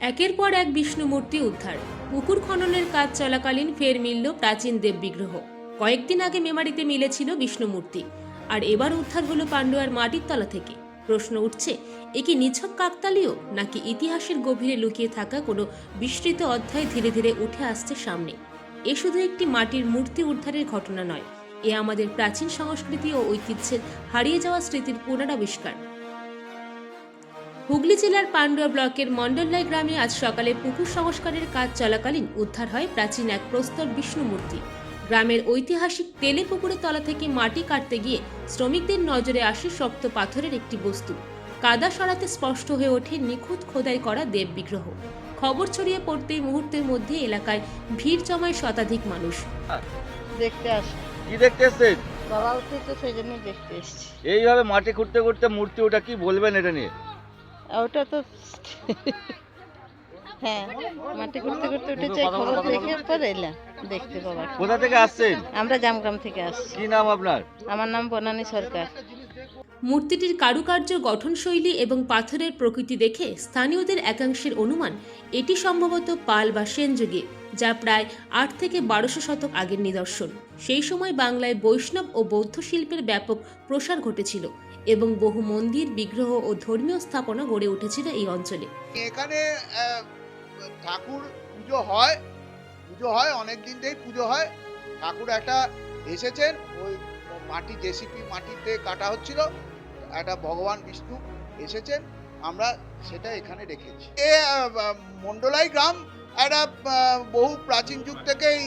একের পর এক বিষ্ণু মূর্তি উদ্ধার। পুকুর খননের কাজ চলাকালীন ফের মিলল প্রাচীন দেব বিগ্রহ। কয়েকদিন আগে মেমারিতে মিলেছিল বিষ্ণু মূর্তি, আর এবার উদ্ধার হলো পান্ডুয়ার মাটির তলা থেকে। প্রশ্ন উঠছে, এ কি নিছক কাকতালীয়, নাকি ইতিহাসের গভীরে লুকিয়ে থাকা কোনো বিস্তৃত অধ্যায় ধীরে ধীরে উঠে আসছে সামনে? এ শুধু একটি মাটির মূর্তি উদ্ধারের ঘটনা নয়, এ আমাদের প্রাচীন সংস্কৃতি ও ঐতিহ্যের হারিয়ে যাওয়া স্মৃতির পুনরাবিষ্কার। হুগলি জেলার পান্ডুয়া ব্লকের মণ্ডললাই গ্রামে আজ সকালে পুকুর সংস্কারের কাজ চলাকালীন উদ্ধার হয় প্রাচীন এক প্রস্তর বিষ্ণু মূর্তি। গ্রামের ঐতিহাসিক তেলে পুকুরের তলা থেকে মাটি কাটতে গিয়ে শ্রমিকদের নজরে আসে শক্ত পাথরের একটি বস্তু। কাদা সরাতে স্পষ্ট হয়ে ওঠে নিখুঁত খোদাই করা দেব বিগ্রহ। খবর ছড়িয়ে পড়তেই মুহূর্তের মধ্যে এলাকায় ভিড় জমায় শতাধিক মানুষ। দেখতে আসে, কি দেখতে এসছেন? বাবা উঠেছে সেই জন্য দেখতে এসেছি। এইভাবে মাটি খুঁড়তে খুঁড়তে মূর্তি ওটা, কি বলবেন এটা নিয়ে? ওটা তো হ্যাঁ, মাটি করতে করতে উঠেছে, খবর দেখে পরে এলাম দেখতে বাবা। কোথা থেকে আসছেন? আমরা জামগ্রাম থেকে আসছি। কি নাম আপনার? আমার নাম বনানী সরকার। মূর্তিটির কারুকার্য, গঠনশৈলী এবং পাথরের প্রকৃতি দেখে স্থানীয়দের একাংশের অনুমান এটি সম্ভবত পাল বা সেন যুগে, যা প্রায় 8 থেকে 1200 শতক আগের নিদর্শন। সেই সময় বাংলায় বৈষ্ণব ও বৌদ্ধ শিল্পের ব্যাপক প্রসার ঘটেছিল এবং বহু মন্দির, বিগ্রহ ও ধর্মীয় স্থাপনা গড়ে উঠেছিল এই অঞ্চলে। এখানে ঠাকুর পুজো হয় অনেক দিন থেকেই পুজো হয়। ঠাকুর একটা এসেছেন, ওই মাটি জেসিপি মাটিতে কাটা হচ্ছিল, একটা ভগবান বিষ্ণু এসেছেন, আমরা সেটা এখানে রেখেছি। এ মণ্ডলাই গ্রাম একটা বহু প্রাচীন যুগ থেকেই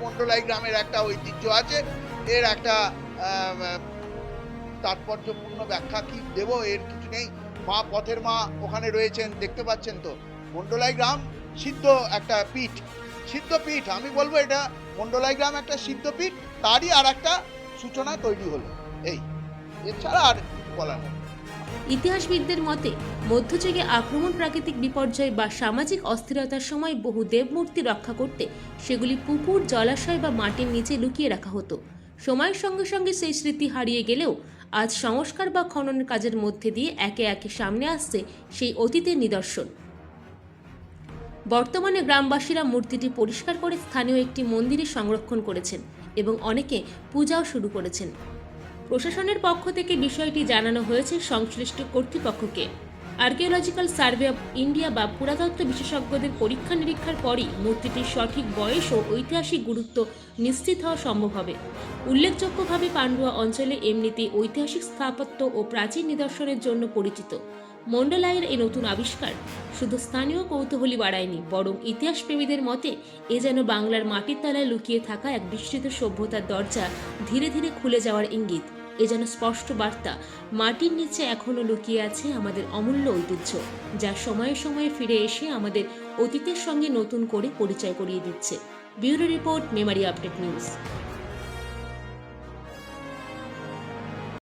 মণ্ডলাই গ্রামের একটা ঐতিহ্য আছে। এর একটা তাৎপর্যপূর্ণ ব্যাখ্যা কি দেব, এর কিছু নেই। মা পথের মা ওখানে রয়েছেন, দেখতে পাচ্ছেন তো। মণ্ডলাই গ্রাম সিদ্ধ একটা পীঠ, সিদ্ধপীঠ আমি বলবো, এটা মণ্ডলাই গ্রাম একটা সিদ্ধপীঠ, তারই আর একটা সূচনা তৈরি হলো। এই এছাড়া আর কিছু বলার নেই। ইতিহাসবিদদের মতে মধ্যযুগে আক্রমণ, প্রাকৃতিক বিপর্যয় বা সামাজিক অস্থিরতার সময় বহু দেবমূর্তি রক্ষা করতে সেগুলি পুকুর, জলাশয় বা মাটির নিচে লুকিয়ে রাখা হতো। সময়ের সঙ্গে সঙ্গে সেই স্মৃতি হারিয়ে গেলেও আজ সংস্কার বা খননের কাজের মধ্যে দিয়ে একে একে সামনে আসছে সেই অতীতের নিদর্শন। বর্তমানে গ্রামবাসীরা মূর্তিটি পরিষ্কার করে স্থানীয় একটি মন্দিরে সংরক্ষণ করেছেন এবং অনেকে পূজাও শুরু করেছেন। প্রশাসনের পক্ষ থেকে বিষয়টি জানানো হয়েছে সংশ্লিষ্ট কর্তৃপক্ষকে। আর্কিওলজিক্যাল সার্ভে অব ইন্ডিয়া বা পুরাতত্ত্ব বিশেষজ্ঞদের পরীক্ষা নিরীক্ষার পরই মূর্তিটির সঠিক বয়স ও ঐতিহাসিক গুরুত্ব নিশ্চিত হওয়া সম্ভব হবে। উল্লেখযোগ্যভাবে পান্ডুয়া অঞ্চলে এমনিতেই ঐতিহাসিক স্থাপত্য ও প্রাচীন নিদর্শনের জন্য পরিচিত। মণ্ডলাইয়ের এই নতুন আবিষ্কার শুধু স্থানীয় কৌতূহলী বাড়ায়নি, বরং ইতিহাসপ্রেমীদের মতে এ যেন বাংলার মাটির তলায় লুকিয়ে থাকা এক বিস্তৃত সভ্যতার দরজা ধীরে ধীরে খুলে যাওয়ার ইঙ্গিত। এ যেন স্পষ্ট বার্তা, মাটির নিচে এখনও লুকিয়ে আছে আমাদের অমূল্য ঐতিহ্য, যা সময়ে সময়ে ফিরে এসে আমাদের অতীতের সঙ্গে নতুন করে পরিচয় করিয়ে দিচ্ছে। Bureau report, Memari update news.